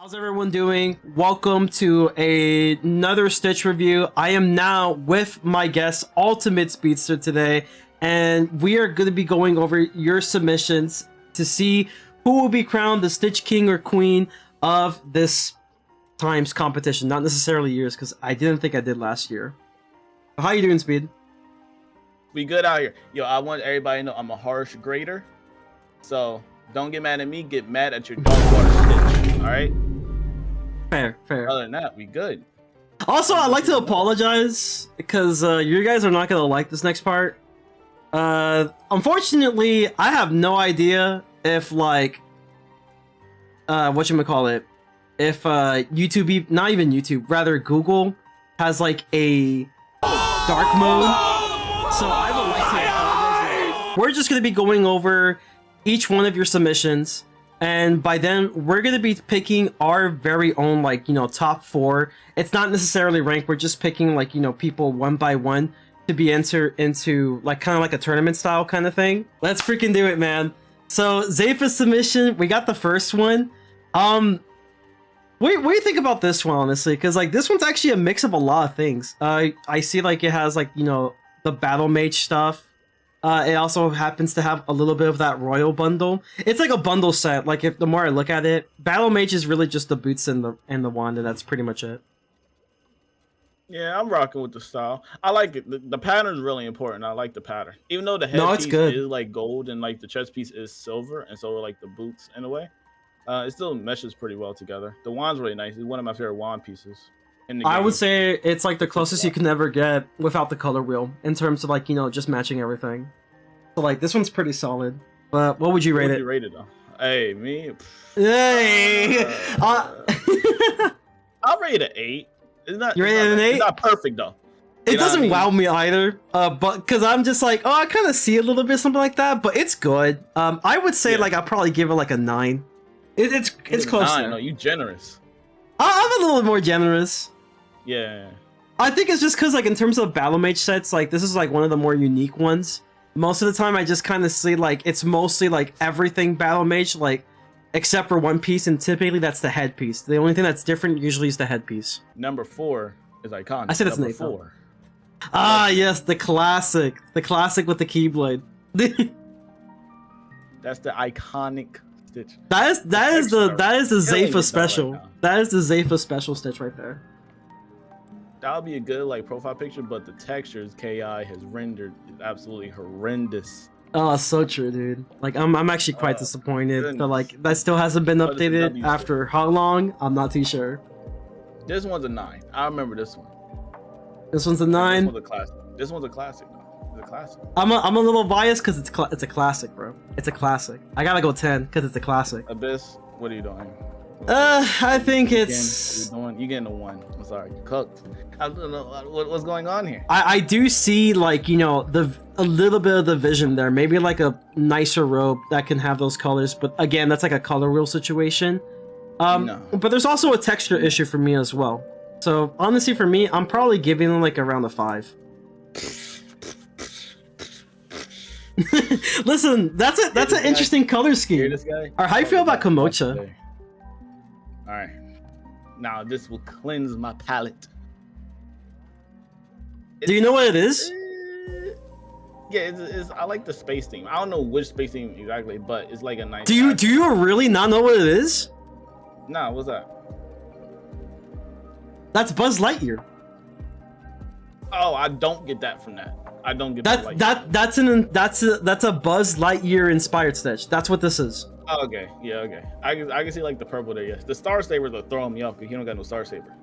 How's everyone doing? Welcome to another Stitch review. I am now with my guest, Ultimate Speedster, today, and we are going to be going over your submissions to see who will be crowned the Stitch King or Queen of this time's competition. Not necessarily yours, because I didn't think I did last year. How you doing, Speed? We good out here. Yo, I want everybody to know I'm a harsh grader. So don't get mad at me, get mad at your dog water Stitch. Alright? Fair. Other than that, we good. Also, I'd like to apologize because you guys are not going to like this next part. Unfortunately, I have no idea if, like, whatchamacallit, if YouTube, not even YouTube, rather Google has, like, a dark mode. So I would like to apologize. We're just going to be going over each one of your submissions. And by then, we're going to be picking our very own, like, you know, top 4. It's not necessarily ranked. We're just picking, like, you know, people one by one to be entered into, like, kind of like a tournament style kind of thing. Let's freaking do it, man. So, Zepha's submission, we got the first one. What do you think about this one, honestly? Because, like, this one's actually a mix of a lot of things. I see, like, it has, like, you know, the Battle Mage stuff. It also happens to have a little bit of that Royal bundle. It's like a bundle set. Like, if the more I look at it, Battle Mage is really just the boots and the wand, and that's pretty much it. Yeah, I'm rocking with the style. I like it. The pattern is really important. I like the pattern. Even though the headpiece is like gold and like the chest piece is silver, and so like the boots in a way, it still meshes pretty well together. The wand's really nice. It's one of my favorite wand pieces. I would say it's like the closest you can ever get without the color wheel in terms of, like, you know, just matching everything. So, like, this one's pretty solid. But what would you rate it? What would you rate it, though? Hey, me? Hey! I'll rate it an 8. It's not, you rate it an 8? It's not perfect, though. It doesn't wow me either, but because I'm just like, oh, I kind of see a little bit something like that, but it's good. I would say, like, I'll probably give it like a 9. It's close. 9, no, you generous. I'm a little more generous. Yeah. I think it's just because, like, in terms of Battle Mage sets, like, this is, like, one of the more unique ones. Most of the time, I just kind of see, like, it's mostly, like, everything Battle Mage, like, except for one piece, and typically that's the headpiece. The only thing that's different usually is the headpiece. Number 4 is iconic. I said it's number 4. Ah, yes, the classic. The classic with the Keyblade. That's the iconic Stitch. That is the Zepha special. Right, that is the Zepha special Stitch right there. That would be a good, like, profile picture, but the textures KI has rendered is absolutely horrendous. Oh, so true, dude. Like, I'm actually quite disappointed. But, like, that still hasn't been updated after how long? I'm not too sure. This one's a 9. I remember this one. This one's a 9. This one's a classic. This one's a classic, though. It's a classic. I'm a little biased because it's a classic, bro. It's a classic. I gotta go 10 because it's a classic. Abyss, what are you doing? I think it's... You getting a 1. I'm sorry, you cooked. I don't know what's going on here. I do see, like, you know, a little bit of the vision there. Maybe like a nicer robe that can have those colors, but again, that's like a color wheel situation. No. But there's also a texture issue for me as well. So honestly, for me, I'm probably giving them like around a 5. Listen, that's an interesting color scheme. This guy? Or how you feel about Komocha? All right, now this will cleanse my palate. Do you know what it is? Yeah, it's I like the space theme. I don't know which space theme exactly, but it's like a nice. Do you really not know what it is? Nah, what's that? That's Buzz Lightyear. Oh, I don't get that from that. I don't get that's a Buzz Lightyear inspired Stitch. That's what this is. Oh, okay, yeah, okay. I can see like the purple there. Yes, the Star Sabers are throwing me off because he don't got no Star Saber.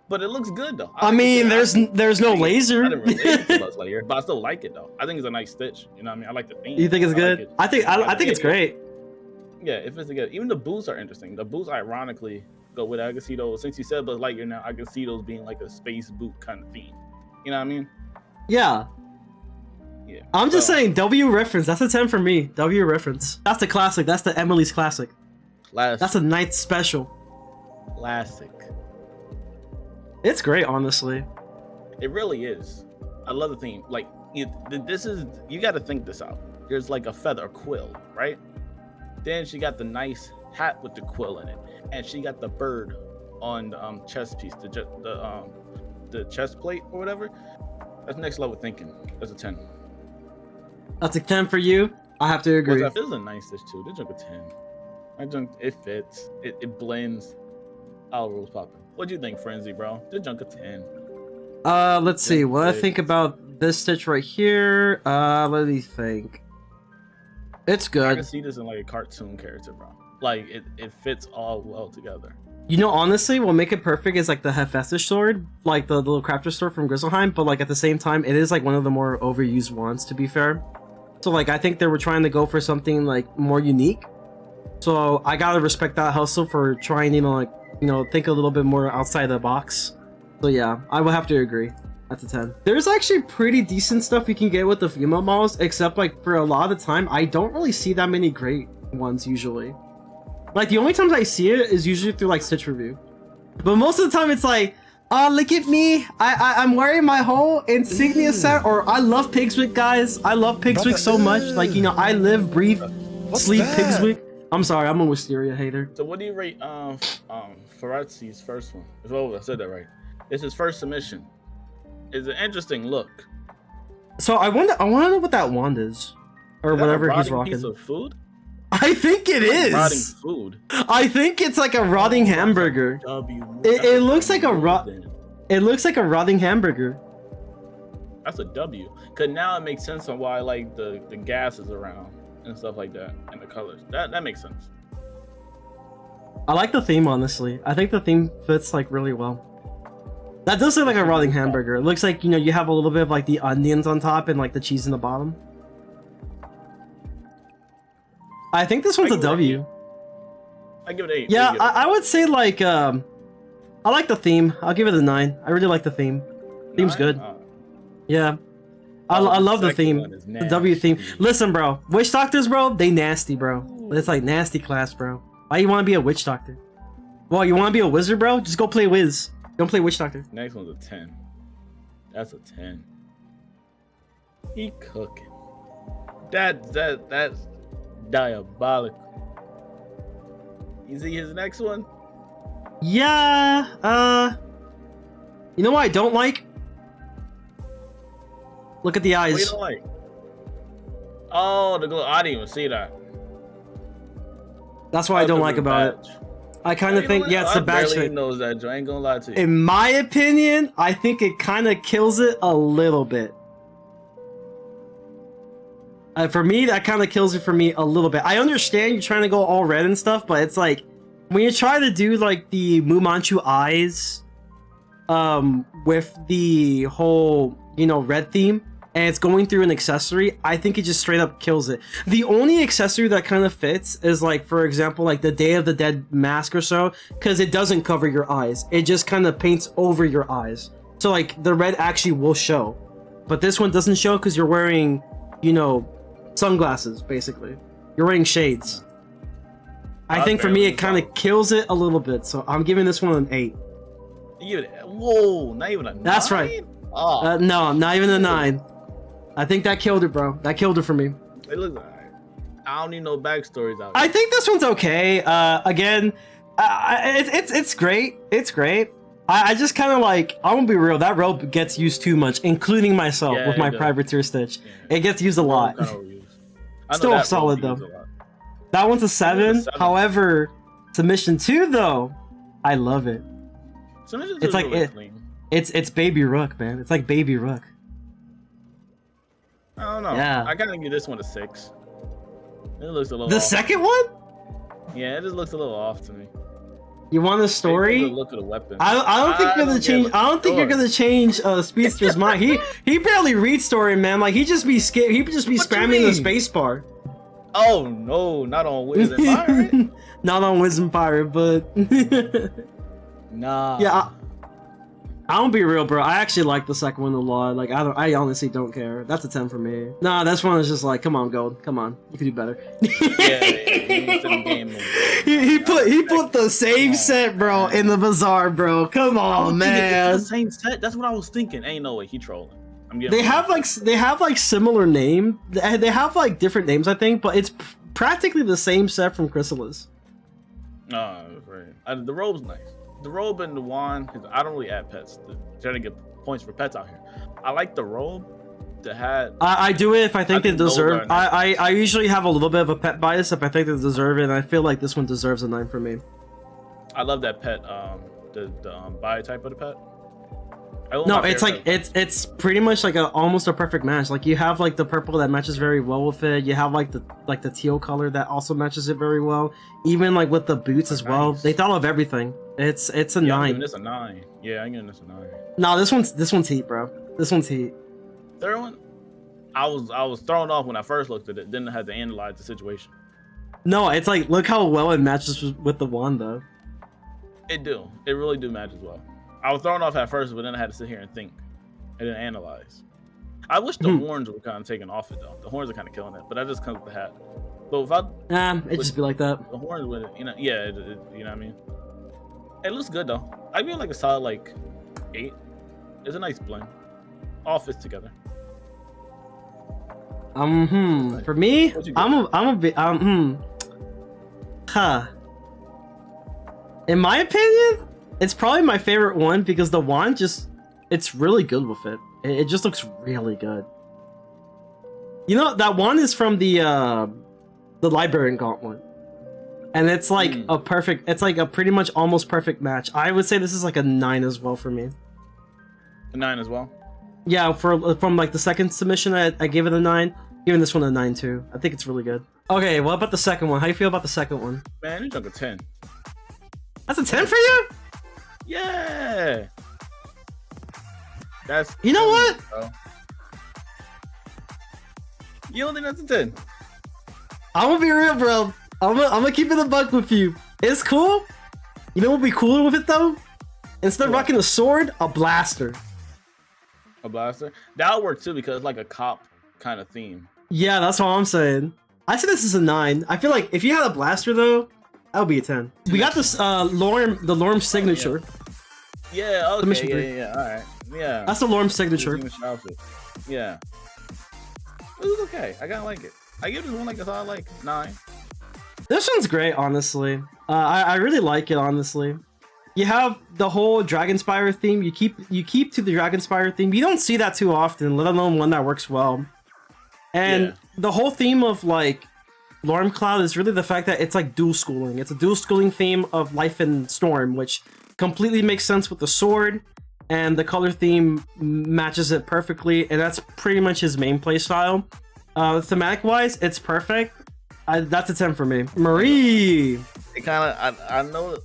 But it looks good though. I mean, there's no laser. I didn't relate to Buzz Lightyear, but I still like it though. I think it's a nice Stitch. You know what I mean? I like the theme. You think it's good? I think it's great. Yeah, if it's good. Even the boots are interesting. The boots ironically go with it. I can see those. Since you said Buzz Lightyear now, I can see those being like a space boot kind of theme. You know what I mean? Yeah. Yeah. I'm just saying, W reference. That's a 10 for me. W reference. That's the classic. That's the Emily's classic. That's a night special. Classic. It's great, honestly. It really is. I love the theme. Like, this is, you got to think this out. There's like a feather, a quill, right? Then she got the nice hat with the quill in it, and she got the bird on the chest piece, the chest plate or whatever. That's next level thinking. That's a 10. That's a 10 for you. I have to agree. This is a nice dish too. This junk a 10. My junk, it fits. It blends. All rules popping. What do you think, Frenzy, bro? This junk a 10. Let's see. What I think about this stitch right here. Let me think. It's good. I can see this in like a cartoon character, bro. Like it fits all well together. You know, honestly, what make it perfect is like the Hephaestus sword, like the little crafter sword from Grizzleheim, but like at the same time, it is like one of the more overused wands, to be fair. So like, I think they were trying to go for something like more unique. So I gotta respect that hustle for trying, think a little bit more outside the box. So yeah, I would have to agree. That's a 10. There's actually pretty decent stuff you can get with the female models, except like for a lot of the time, I don't really see that many great ones usually. Like the only times I see it is usually through like Stitch Review. But most of the time it's like, oh, look at me. I'm wearing my whole insignia set, or I love Pigswick, guys. I love Pigswick so much. Like, I live, breathe, sleep Pigswick. I'm sorry, I'm a Wisteria hater. So what do you rate Farazzi's first one? Oh, I said that right. It's his first submission. It's an interesting look. So I want to know what that wand is, or whatever he's rocking. Piece of food? I think it is. Rotting food. I think it's like a rotting hamburger. It looks like It looks like a rotting hamburger. That's a W. Cause now it makes sense on why like the gas is around and stuff like that, and the colors. That makes sense. I like the theme, honestly. I think the theme fits like really well. That does look like a rotting hamburger. It looks like, you have a little bit of like the onions on top and like the cheese in the bottom. I think this one's a W. I give it 8. Yeah, I would say like, I like the theme. I'll give it a 9. I really like the theme. Theme's good. Yeah. I love the theme. The W theme. Listen, bro. Witch doctors, bro, they nasty, bro. It's like nasty class, bro. Why you want to be a witch doctor? Well, you want to be a wizard, bro? Just go play Wiz. Don't play witch doctor. Next one's a 10. That's a 10. He cooking. That's diabolical. You see his next one? Yeah. You know what I don't like? Look at the eyes. What you don't like? Oh, the glow. I didn't even see that. That's what I don't like about it. I kind of think, yeah, it's the badge thing. Knows that, Joe. I ain't gonna lie to you. In my opinion, I think it kind of kills it a little bit. For me, that kind of kills it for me a little bit. I understand you're trying to go all red and stuff, but it's like, when you try to do like the Mu Manchu eyes, with the whole, red theme, and it's going through an accessory, I think it just straight up kills it. The only accessory that kind of fits is like, for example, like the Day of the Dead mask or so, because it doesn't cover your eyes. It just kind of paints over your eyes. So like the red actually will show, but this one doesn't show because you're wearing, sunglasses, basically. You're wearing shades. I think for me, it kind of kills it a little bit. So I'm giving this one an 8. Whoa, not even a 9? That's right. Oh. No, not even a 9. I think that killed it, bro. That killed it for me. It looks alright. I don't need no backstories out here. I think this one's okay. Again, it's great. It's great. I just kind of like, I'm gonna be real, that rope gets used too much, including myself with my privateer stitch. Yeah. It gets used a lot. Still solid though. That one's a 7. However, submission 2 though, I love it. It's like it's Baby Rook, man. It's like Baby Rook. I don't know. Yeah. I gotta give this one a 6. It looks a little. The off. Second one? Yeah, it just looks a little off to me. You want a story? Look at the weapon. I don't think you're gonna change. I don't think you're gonna change Speedster's mind. He barely reads story, man. Like he just be spamming the space bar. Oh no, not on Wiz and Pirate. Not on Wiz and Pirate, but nah. Yeah. I'll be real, bro. I actually like the second one a lot. Like I honestly don't care. That's a 10 for me. Nah, this one is just like, come on, Gold. Come on, you can do better. He put the same set, bro, in the bazaar, bro. Come on, man. It's the same set. That's what I was thinking. Ain't no way he trolling. They have like similar name. They have like different names, I think, but it's practically the same set from Chrysalis. Right. The robe's nice. The robe and the wand, because I don't really add pets. Trying to get points for pets out here. I like the robe, the hat. I do it if I think they deserve. I usually have a little bit of a pet bias if I think they deserve it, and I feel like this one deserves a 9 for me. I love that pet. The bi type of the pet. No, it's like it's pretty much like almost a perfect match. Like you have like the purple that matches very well with it. You have like the teal color that also matches it very well. Even like with the boots as well. They thought of everything. It's a 9. I'm giving this a 9. Yeah, I'm giving this a 9. No, this one's heat, bro. This one's heat. Third one, I was thrown off when I first looked at it. Then I had to analyze the situation. No, it's like look how well it matches with the wand though. It really do match as well. I was thrown off at first, but then I had to sit here and think and then analyze. I wish the horns were kind of taken off it though. The horns are kind of killing it, but that just comes with the hat. But without, it just be like that. The horns with it, you know, yeah, you know what I mean. It looks good though. I give it like a solid like 8. It's a nice blend. All fits together. For me, I'm a bit In my opinion, it's probably my favorite one because the wand it's really good with it. It just looks really good. You know, that wand is from the Librarian Gauntlet. And it's like it's like a pretty much almost perfect match. I would say this is like a 9 as well for me. A 9 as well? Yeah, from like the second submission, I gave it a 9. Giving this one a 9 too. I think it's really good. Okay, what about the second one? How do you feel about the second one? Man, you took a 10. That's a 10 for you? Yeah. That's. You know what? Bro. You don't think that's a 10? I'm gonna be real, bro. I'm gonna keep it a buck with you. It's cool. You know what would be cooler with it though? Instead of rocking a sword, a blaster. A blaster? That would work too because it's like a cop kind of theme. Yeah, that's what I'm saying. I say this is a 9. I feel like if you had a blaster though, that would be a 10. We got this the Lorm signature. Yeah, okay, yeah, alright. Yeah. That's the Lorm signature. Yeah. It was okay. I kinda like it. I give this one like a solid like 9. This one's great, honestly. I really like it, honestly. You have the whole Dragonspire theme. You keep to the Dragonspire theme. You don't see that too often, let alone one that works well. And the whole theme of like Lorm Cloud is really the fact that it's like dual schooling. It's a dual schooling theme of Life and Storm, which completely makes sense with the sword, and the color theme matches it perfectly, and that's pretty much his main play style. Thematic wise, it's perfect. That's a 10 for me. Marie. It kind of I know.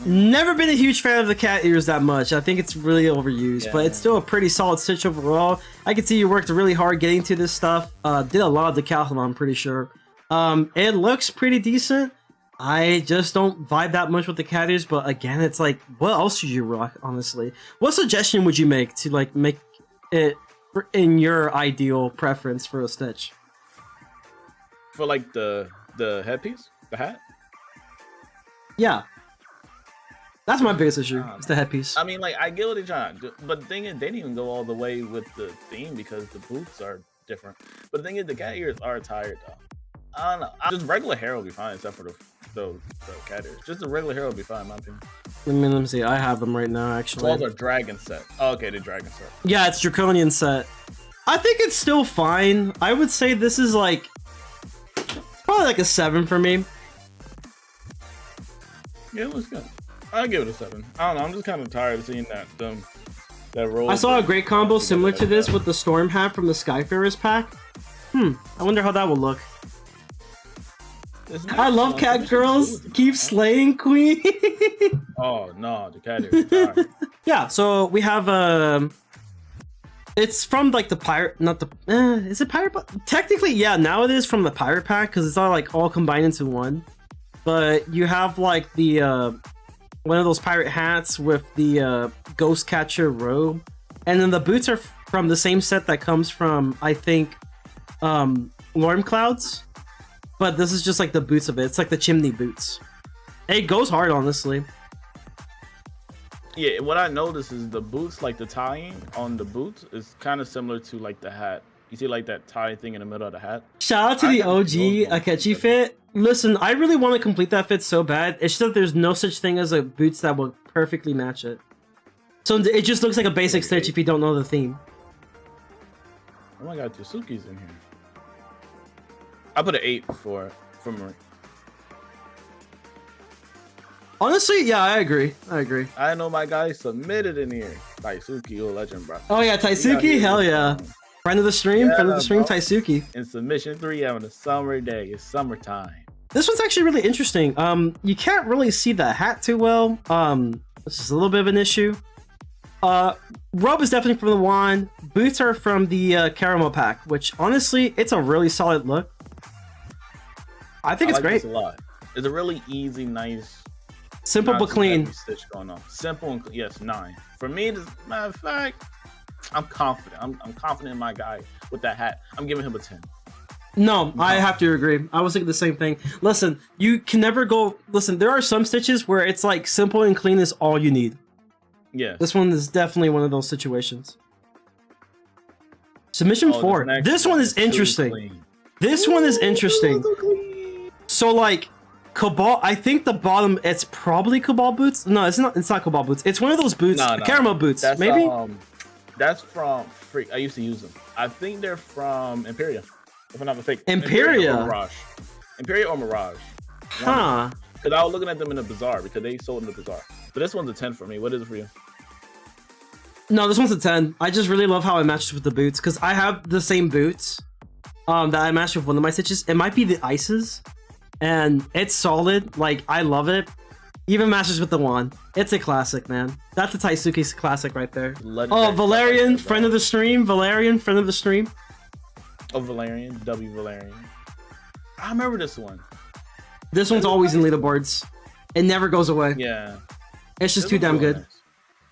Never been a huge fan of the cat ears that much. I think it's really overused, but it's still a pretty solid stitch overall. I can see you worked really hard getting to this stuff. Did a lot of decathlon, I'm pretty sure. It looks pretty decent. I just don't vibe that much with the cat ears, but again, it's like, what else should you rock, honestly? What suggestion would you make to like make it in your ideal preference for a stitch? For like the headpiece? The hat? Yeah. That's my biggest issue. It's the headpiece. I mean, like, I get what they're trying to do, but the thing is, they didn't even go all the way with the theme because the boots are different. But the thing is, the cat ears are tired, though. I don't know. Just regular hair will be fine, except for the cat ears. Just the regular hair will be fine, in my opinion. Let me see. I have them right now, actually. Those are dragon set. Oh, okay, the dragon set. Yeah, it's Draconian set. I think it's still fine. I would say this is like probably like a 7 for me. Yeah, it looks good. I'll give it a 7. I don't know. I'm just kind of tired of seeing that roll. I saw a great combo similar to this with the Storm hat from the Skyfarers pack. I wonder how that will look. I love cat girls. Keep slaying, queen. Oh no, the cat ears. Yeah, so we have it's from like the pirate, not the is it pirate? Technically, yeah. Now it is from the pirate pack because it's all combined into one. But you have like the one of those pirate hats with the ghost catcher robe, and then the boots are from the same set that comes from, I think, Lorm Clouds. But this is just like the boots of it. It's like the chimney boots. It goes hard, honestly. Yeah, what I noticed is the boots, like the tying on the boots, is kind of similar to like the hat You see like that tie thing in the middle of the hat? Shout out to the OG Akechi fit. Listen, I really want to complete that fit so bad. It's just that there's no such thing as a boots that will perfectly match it. So it just looks like a basic stitch if you don't know the theme. Oh my god, Yasuki's in here. I put an 8 for Marie. Honestly, yeah, I agree. I know my guy submitted in here. Taisuke, you a legend, bro. Oh yeah, Taisuke, hell yeah. Friend of the stream, yeah, friend of the stream, bro. Taisuke. In submission 3, having a summer day. It's summertime. This one's actually really interesting. You can't really see the hat too well. This is a little bit of an issue. Robe is definitely from the wand. Boots are from the caramel pack, which honestly, it's a really solid look. I think it's like great. This a lot. It's a really easy, nice. Simple but clean. Stitch going on. Simple and yes, 9. For me, matter of fact, I'm confident. I'm confident in my guy with that hat. I'm giving him a 10. No, I have to agree. I was thinking the same thing. Listen, you can never go. Listen, there are some stitches where it's like simple and clean is all you need. Yeah. This one is definitely one of those situations. Submission 4. This one is interesting. This one is interesting. So like. Cabal, I think the bottom, it's probably Cabal boots. No, it's not Cabal boots. It's one of those boots, caramel boots, that's, maybe? That's from Freak. I used to use them. I think they're from Imperia, if I'm not mistaken. Imperia or Mirage. Imperia or Mirage. Huh. Because I was looking at them in the bazaar, because they sold in the bazaar. But this one's a 10 for me. What is it for you? No, this one's a 10. I just really love how it matches with the boots, because I have the same boots that I matched with one of my stitches. It might be the Ices. And it's solid. Like, I love it. Even matches with the wand. It's a classic, man. That's a Taisuke classic right there. Oh, Valerian, friend of the stream. Valerian, friend of the stream. Oh, Valerian. W. Valerian. I remember this one. This one's always in leaderboards. It never goes away. Yeah. It's just too damn good. Nice.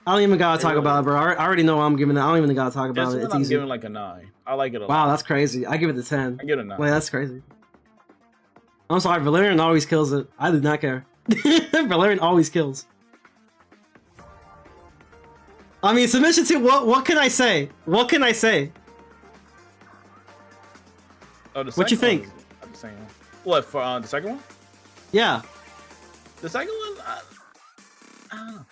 I don't even gotta talk about it, bro. I already know I'm giving it. I don't even gotta talk about it. It's easy. I'm giving like a 9. I like it a lot. Wow, that's crazy. I give it a 10. I give it a 9. Wait, that's crazy. I'm sorry, Valerian always kills it. I do not care. Valerian always kills. I mean, submission 2, what can I say? What can I say? Oh, the what you think? I'm saying, what, for the second one? Yeah. The second one? I don't know.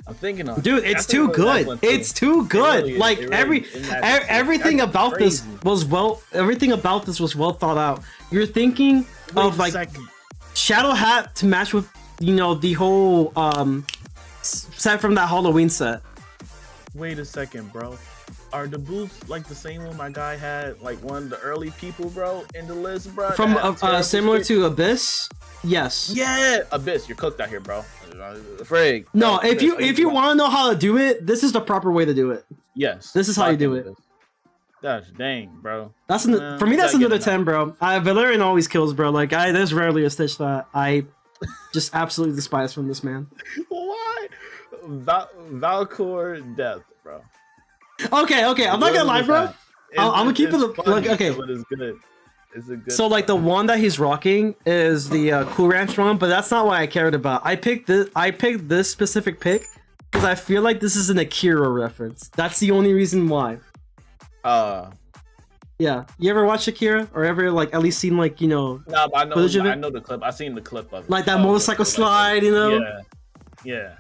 I'm thinking of dude, it's too good. It's too good. Really like everything about this was everything about this was well thought out. You're thinking of like Shadow Hat to match with, you know, the whole set from that Halloween set. Wait a second, bro. Are the boots like the same one my guy had, like one of the early people, bro, in the list, bro? From similar to Abyss? Yes. Yeah, Abyss. You're cooked out here, bro. Frig. No, if you want to know how to do it, this is the proper way to do it. Yes. This is how you do it. Gosh dang, bro. That's for me. That's another 10, bro. Valerian always kills, bro. Like there's rarely a stitch that I just absolutely despise from this man. Why? Valcor death, bro. Okay. I'm not gonna lie, bro. I'm gonna keep it like okay. But it's good. It's a good. So like the one that he's rocking is the Cool Ranch one, but that's not what I cared about. I picked this specific pick because I feel like this is an Akira reference. That's the only reason why. Yeah. You ever watch Akira or ever like at least seen like, you know? No, but I know the clip. I've seen the clip of it. Like that motorcycle slide, you know? Yeah. Yeah.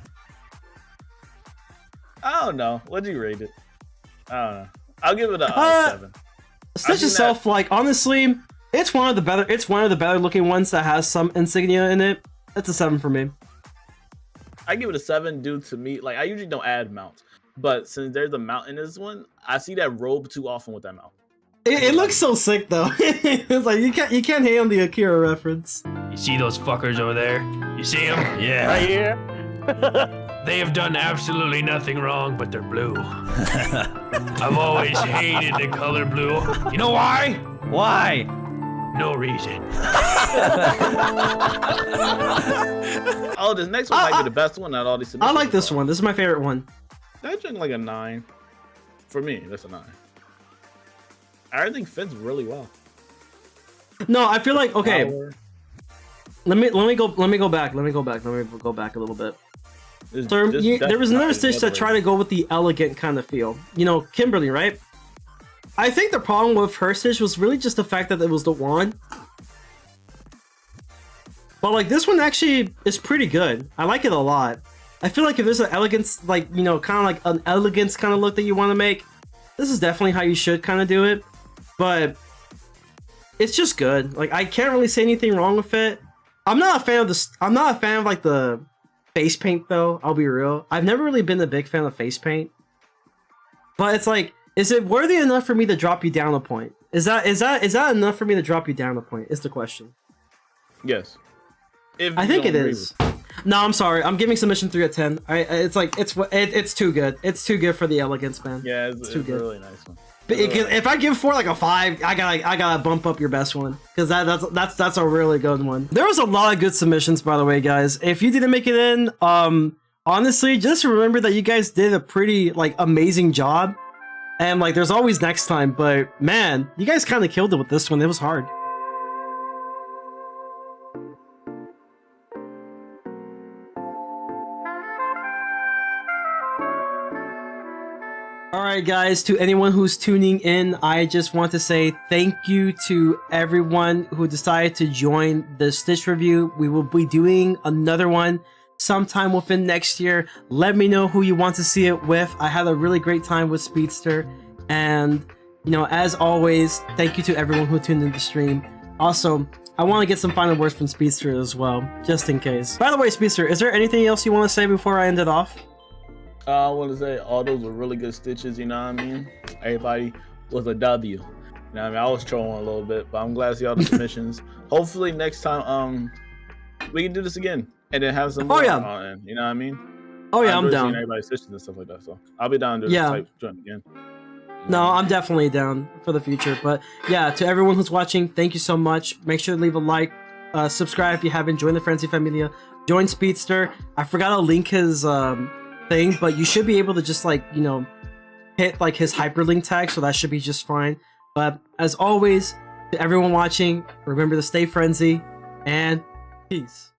I don't know. What'd you rate it? I don't know. I'll give it a 7. Stitch itself, like honestly, it's one of the better looking ones that has some insignia in it. That's a 7 for me. I give it a 7 due to me. Like I usually don't add mounts, but since there's a mount in this one, I see that robe too often with that mount. It looks so sick though. It's like you can't hate on the Akira reference. You see those fuckers over there? You see them? Yeah. Right here. They have done absolutely nothing wrong, but they're blue. I've always hated the color blue. You know why? Why? No reason. Oh, this next one might be the best one out of all these. I like this one. This is my favorite one. That's like a 9. For me, that's a 9. Everything fits really well. No, I feel like okay. Let me go back a little bit. So there was another stitch that tried to go with the elegant kind of feel. You know, Kimberly, right? I think the problem with her stitch was really just the fact that it was the wand. But like this one actually is pretty good. I like it a lot. I feel like if there's an elegance, like, you know, kind of like an elegance kind of look that you want to make, this is definitely how you should kind of do it. But it's just good. Like, I can't really say anything wrong with it. I'm not a fan of this. I'm not a fan of like the face paint though. I'll be real. I've never really been a big fan of face paint. But it's like, is it worthy enough for me to drop you down a point? Is that enough for me to drop you down a point? Is the question. Yes. If I think it is. No, I'm sorry. I'm giving submission 3 out of 10. It's like it's too good. It's too good for the elegance, man. Yeah, it's too good. A really nice one. But if I give 4 like a 5, I gotta bump up your best one, because that's a really good one. There was a lot of good submissions, by the way, guys. If you didn't make it in, honestly, just remember that you guys did a pretty like amazing job, and like there's always next time. But man, you guys kind of killed it with this one. It was hard. Alright guys, to anyone who's tuning in, I just want to say thank you to everyone who decided to join the Stitch review. We will be doing another one sometime within next year. Let me know who you want to see it with. I had a really great time with Speedster, and you know, as always, thank you to everyone who tuned in the stream. Also, I want to get some final words from Speedster as well, just in case. By the way, Speedster, is there anything else you want to say before I end it off? I want to say all those were really good stitches, you know what I mean? Everybody was a W. You know what I mean? I was trolling a little bit, but I'm glad to see all the submissions. Hopefully next time we can do this again and then have some more on, you know what I mean? Oh yeah, I'm down. Everybody's stitches and stuff like that, so I'll be down to this type joint again. No, I'm definitely down for the future. But yeah, to everyone who's watching, thank you so much. Make sure to leave a like, subscribe if you haven't, join the Frenzy Familia, join Speedster. I forgot to link his thing, but you should be able to just like, you know, hit like his hyperlink tag, so that should be just fine. But as always, to everyone watching, remember to stay frenzy and peace.